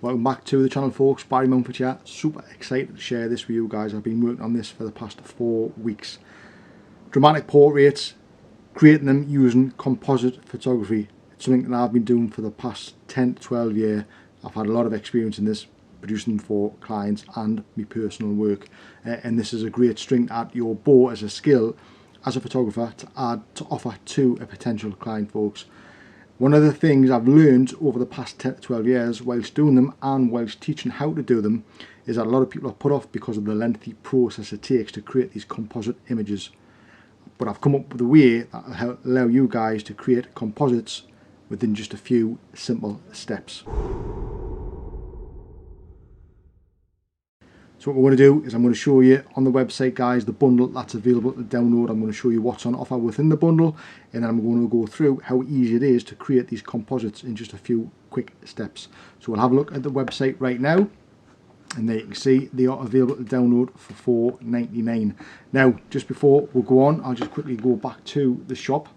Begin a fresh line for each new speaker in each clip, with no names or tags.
Welcome back to the channel, folks. Barry Mountford here. Super excited to share this with you guys. I've been working on this for the past 4 weeks. Dramatic portraits, creating them using composite photography. It's something that I've been doing for the past 10 to 12 years. I've had a lot of experience in this, producing them for clients and my personal work. And this is a great string to add your bow as a skill as a photographer to offer to a potential client, folks. One of the things I've learned over the past 10 to 12 years whilst doing them and whilst teaching how to do them is that a lot of people are put off because of the lengthy process it takes to create these composite images. But I've come up with a way that will allow you guys to create composites within just a few simple steps. So what we're going to do is I'm going to show you on the website, guys, the bundle that's available to download. I'm going to show you what's on offer within the bundle, and then I'm going to go through how easy it is to create these composites in just a few quick steps. So we'll have a look at the website right now, and there you can see they are available to download for $4.99. Now, just before we go on, I'll just quickly go back to the shop.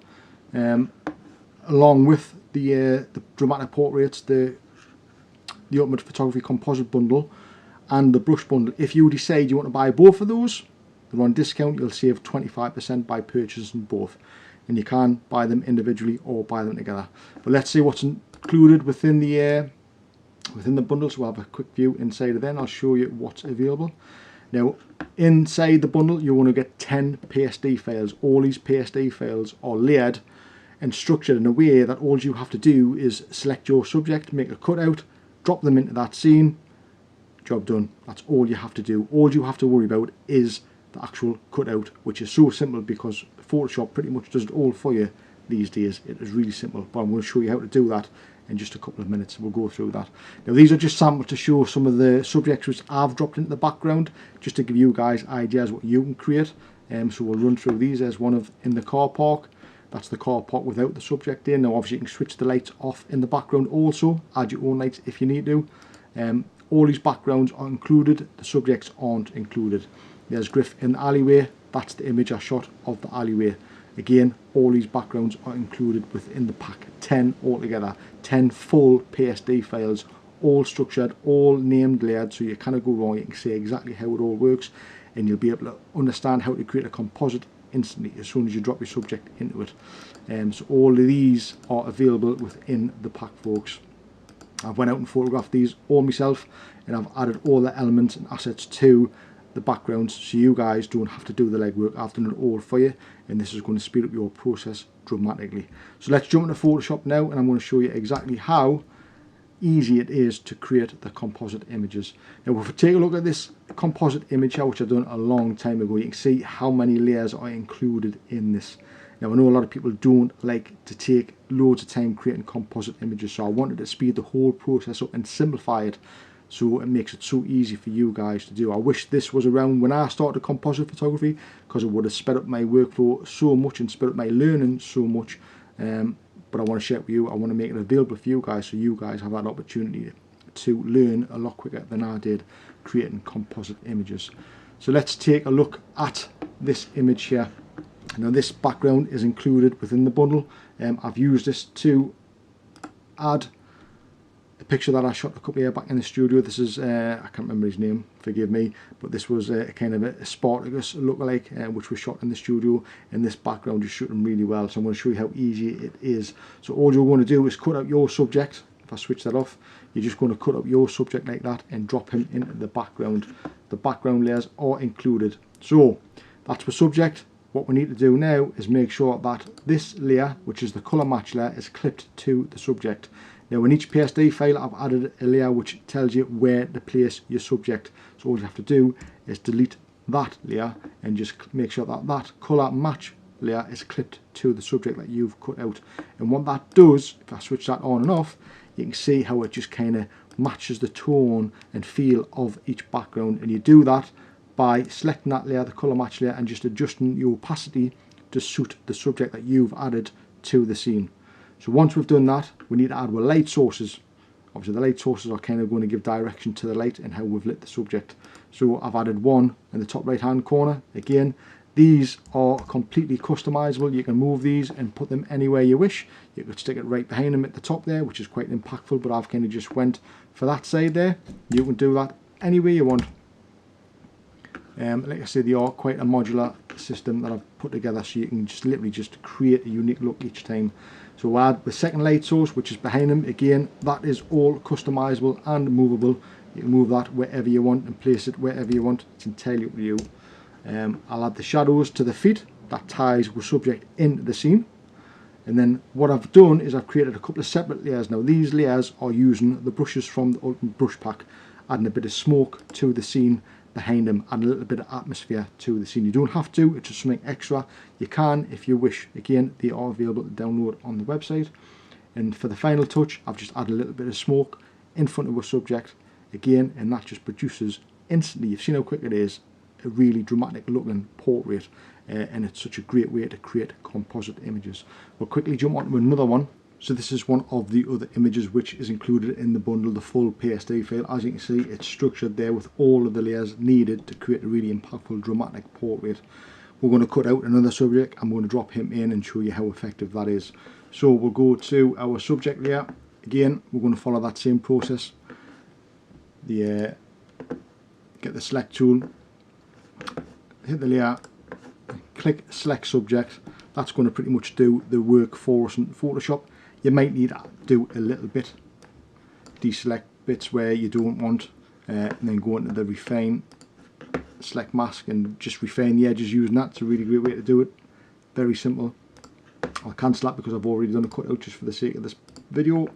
Along with the dramatic portraits, the ultimate photography composite bundle, and the brush bundle, if you decide you want to buy both of those, they're on discount. You'll save 25% by purchasing both, and you can buy them individually or buy them together. But let's see what's included within the bundle. So we'll have a quick view inside of then. I'll show you what's available. Now, inside the bundle, you want to get 10 PSD files. All these PSD files are layered and structured in a way that all you have to do is select your subject, make a cutout, drop them into that scene. Job done. That's all you have to do. All you have to worry about is the actual cutout, which is so simple because Photoshop pretty much does it all for you these days. It is really simple, but I'm going to show you how to do that in just a couple of minutes. We'll go through that. Now, these are just samples to show some of the subjects which I've dropped into the background, just to give you guys ideas what you can create. So we'll run through these. There's one of in the car park. That's the car park without the subject in. Now, obviously, you can switch the lights off in the background also, add your own lights if you need to. All these backgrounds are included, the subjects aren't included. There's Griff in the alleyway, that's the image I shot of the alleyway. Again, all these backgrounds are included within the pack, 10 altogether, 10 full PSD files, all structured, all named, layered, so you cannot go wrong. You can see exactly how it all works, and you'll be able to understand how to create a composite instantly as soon as you drop your subject into it. So all of these are available within the pack, folks. I've went out and photographed these all myself, and I've added all the elements and assets to the backgrounds so you guys don't have to do the legwork. I've done it all for you, and this is going to speed up your process dramatically. So let's jump into Photoshop now, and I'm going to show you exactly how easy it is to create the composite images. Now, if we take a look at this composite image here, which I've done a long time ago, you can see how many layers are included in this. Now, I know a lot of people don't like to take loads of time creating composite images, so I wanted to speed the whole process up and simplify it so it makes it so easy for you guys to do. I wish this was around when I started composite photography, because it would have sped up my workflow so much and sped up my learning so much. But I want to share it with you. I want to make it available for you guys so you guys have that opportunity to learn a lot quicker than I did creating composite images. So let's take a look at this image here. Now, this background is included within the bundle. I've used this to add a picture that I shot a couple of years back in the studio. This is, I can't remember his name, forgive me, but this was kind of a Spartacus lookalike, which was shot in the studio, and this background is shooting really well. So I'm going to show you how easy it is. So all you're going to do is cut out your subject. If I switch that off, you're just going to cut up your subject like that and drop him into the background. The background layers are included. So that's the subject. What we need to do now is make sure that this layer, which is the colour match layer, is clipped to the subject. Now, in each PSD file, I've added a layer which tells you where to place your subject. So all you have to do is delete that layer and just make sure that that colour match layer is clipped to the subject that you've cut out. And what that does, if I switch that on and off, you can see how it just kind of matches the tone and feel of each background. And you do that by selecting that layer, the colour match layer, and just adjusting the opacity to suit the subject that you've added to the scene. So once we've done that, we need to add our light sources. Obviously, the light sources are kind of going to give direction to the light and how we've lit the subject. So I've added one in the top right hand corner. Again, These are completely customizable. You can move these and put them anywhere you wish. You could stick it right behind them at the top there, which is quite impactful, but I've kind of just went for that side there. You can do that anywhere you want. Like I said, they are quite a modular system that I've put together, so you can just literally just create a unique look each time. So we'll add the second light source, which is behind them. Again, that is all customizable and movable. You can move that wherever you want and place it wherever you want. It's entirely up to you. I'll add the shadows to the feet. That ties with subject in the scene. And then what I've done is I've created a couple of separate layers. Now these layers are using the brushes from the Ultimate Brush Pack, adding a bit of smoke to the scene behind them, adding a little bit of atmosphere to the scene. You don't have to, it's just something extra. You can if you wish. Again, they are available to download on the website. And for the final touch, I've just added a little bit of smoke in front of a subject again, and that just produces instantly, you've seen how quick it is, a really dramatic looking portrait. And it's such a great way to create composite images. We'll quickly jump on to another one. So this is one of the other images which is included in the bundle, the full PSD file. As you can see, it's structured there with all of the layers needed to create a really impactful, dramatic portrait. We're going to cut out another subject. I'm going to drop him in and show you how effective that is. So we'll go to our subject layer. Again, we're going to follow that same process. Get the select tool, hit the layer, click select subject. That's going to pretty much do the work for us in Photoshop. You might need to do a little bit, deselect bits where you don't want, and then go into the refine, select mask and just refine the edges using that. It's a really great way to do it. Very simple. I'll cancel that because I've already done a cutout just for the sake of this video.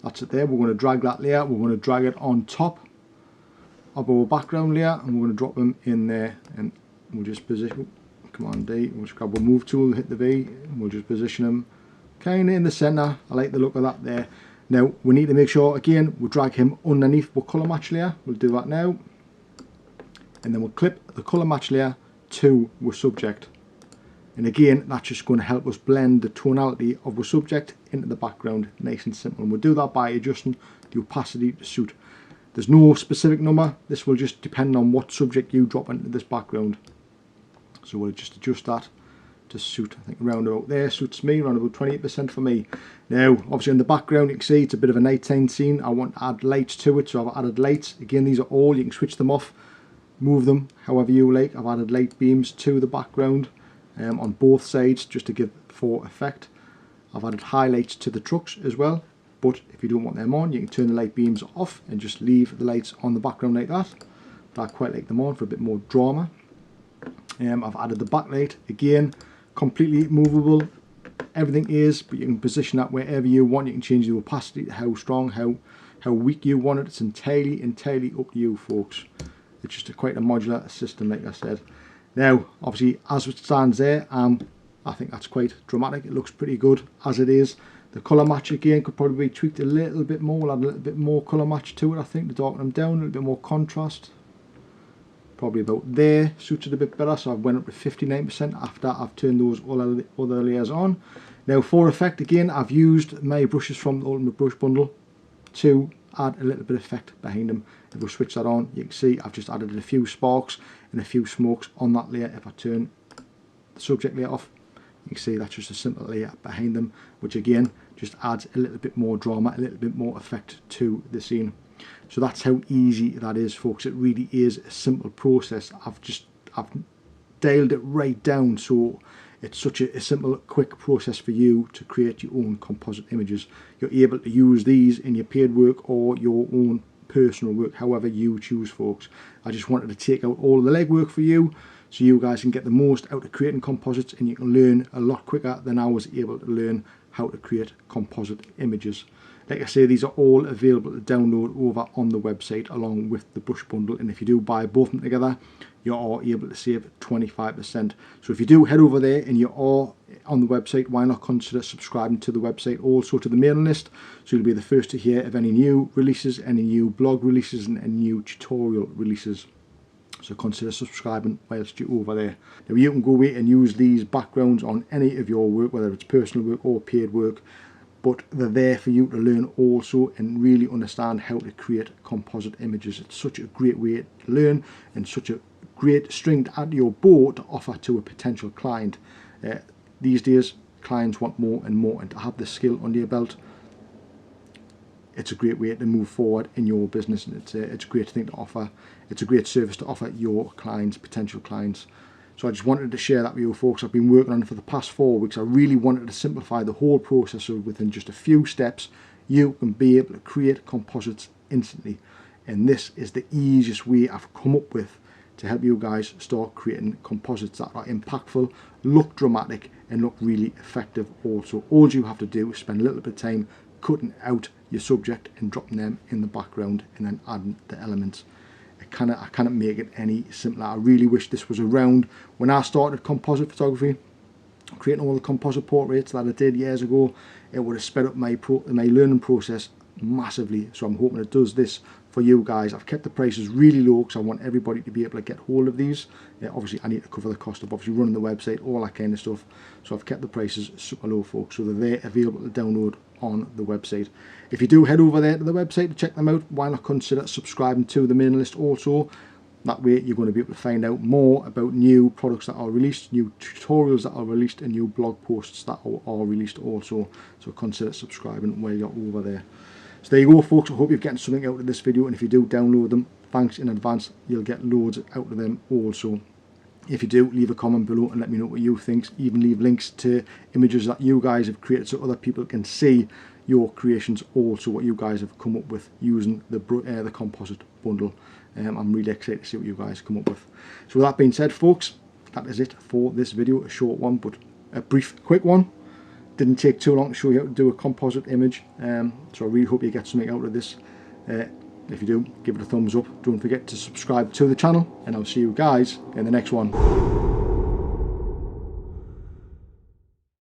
That's it there. We're going to drag that layer, we're going to drag it on top of our background layer, and we're going to drop them in there, and we'll just position, Command D, we'll just grab our move tool, hit the V, and we'll just position them kind of in the center. I like the look of that there. Now we need to make sure again we drag him underneath our colour match layer. We'll do that now, and then we'll clip the colour match layer to our subject, and again that's just going to help us blend the tonality of our subject into the background, nice and simple. And we'll do that by adjusting the opacity to suit. There's no specific number, this will just depend on what subject you drop into this background. So we'll just adjust that to suit, I think around about there suits me, around about 28% for me. Now obviously in the background you can see it's a bit of a nighttime scene. I want to add lights to it, so I've added lights. Again, these are all, you can switch them off, move them however you like. I've added light beams to the background on both sides just to give for effect. I've added highlights to the trucks as well, but if you don't want them on, you can turn the light beams off and just leave the lights on the background like that. But I quite like them on for a bit more drama. I've added the backlight, again completely movable, everything is, but you can position that wherever you want. You can change the opacity to how strong, how weak you want it. It's entirely up to you folks. It's just quite a modular system, like I said. Now obviously as it stands there, I think that's quite dramatic. It looks pretty good as it is. The colour match again could probably be tweaked a little bit more. We'll add a little bit more colour match to it, I think, to darken them down, a little bit more contrast. Probably about there, suits it a bit better, so I've went up to 59% after I've turned those other layers on. Now for effect, again, I've used my brushes from the Ultimate Brush Bundle to add a little bit of effect behind them. If we switch that on, you can see I've just added a few sparks and a few smokes on that layer. If I turn the subject layer off, you can see that's just a simple layer behind them, which again just adds a little bit more drama, a little bit more effect to the scene. So that's how easy that is, folks. It really is a simple process. I've dialed it right down, so it's such a simple, quick process for you to create your own composite images. You're able to use these in your paid work or your own personal work, however you choose, folks. I just wanted to take out all of the legwork for you, so you guys can get the most out of creating composites, and you can learn a lot quicker than I was able to learn how to create composite images. Like I say, these are all available to download over on the website along with the brush bundle, and if you do buy both of them together, you are able to save 25%. So if you do head over there and you are on the website, why not consider subscribing to the website, also to the mailing list, so you'll be the first to hear of any new releases, any new blog releases and any new tutorial releases. So consider subscribing whilst you're over there. Now you can go away and use these backgrounds on any of your work, whether it's personal work or paid work, but they're there for you to learn also and really understand how to create composite images. It's such a great way to learn and such a great string to add to your bow to offer to a potential client. These days, clients want more and more, and to have the skill under your belt, it's a great way to move forward in your business, and it's a great thing to offer. It's a great service to offer your clients, potential clients. So I just wanted to share that with you folks. I've been working on it for the past 4 weeks. I really wanted to simplify the whole process, so within just a few steps you can be able to create composites instantly. And this is the easiest way I've come up with to help you guys start creating composites that are impactful, look dramatic, and look really effective also. All you have to do is spend a little bit of time cutting out your subject and dropping them in the background and then adding the elements. I cannot make it any simpler. I really wish this was around when I started composite photography, creating all the composite portraits that I did years ago. It would have sped up my learning process massively. So I'm hoping it does this for you guys. I've kept the prices really low because I want everybody to be able to get hold of these. Obviously I need to cover the cost of obviously running the website, all that kind of stuff. So I've kept the prices super low, folks, so they're there available to download on the website. If you do head over there to the website to check them out, why not consider subscribing to the mailing list also. That way you're going to be able to find out more about new products that are released, new tutorials that are released, and new blog posts that are released also. So consider subscribing while you're over there. So there you go, folks. I hope you're getting something out of this video, and if you do download them, thanks in advance. You'll get loads out of them also. If you do, leave a comment below and let me know what you think. Even leave links to images that you guys have created so other people can see your creations also, what you guys have come up with using the composite bundle. I'm really excited to see what you guys come up with. So with that being said, folks, that is it for this video. A short one, but a brief, quick one. Didn't take too long to show you how to do a composite image. So I really hope you get something out of this. If you do, give it a thumbs up. Don't forget to subscribe to the channel, and I'll see you guys in the next one.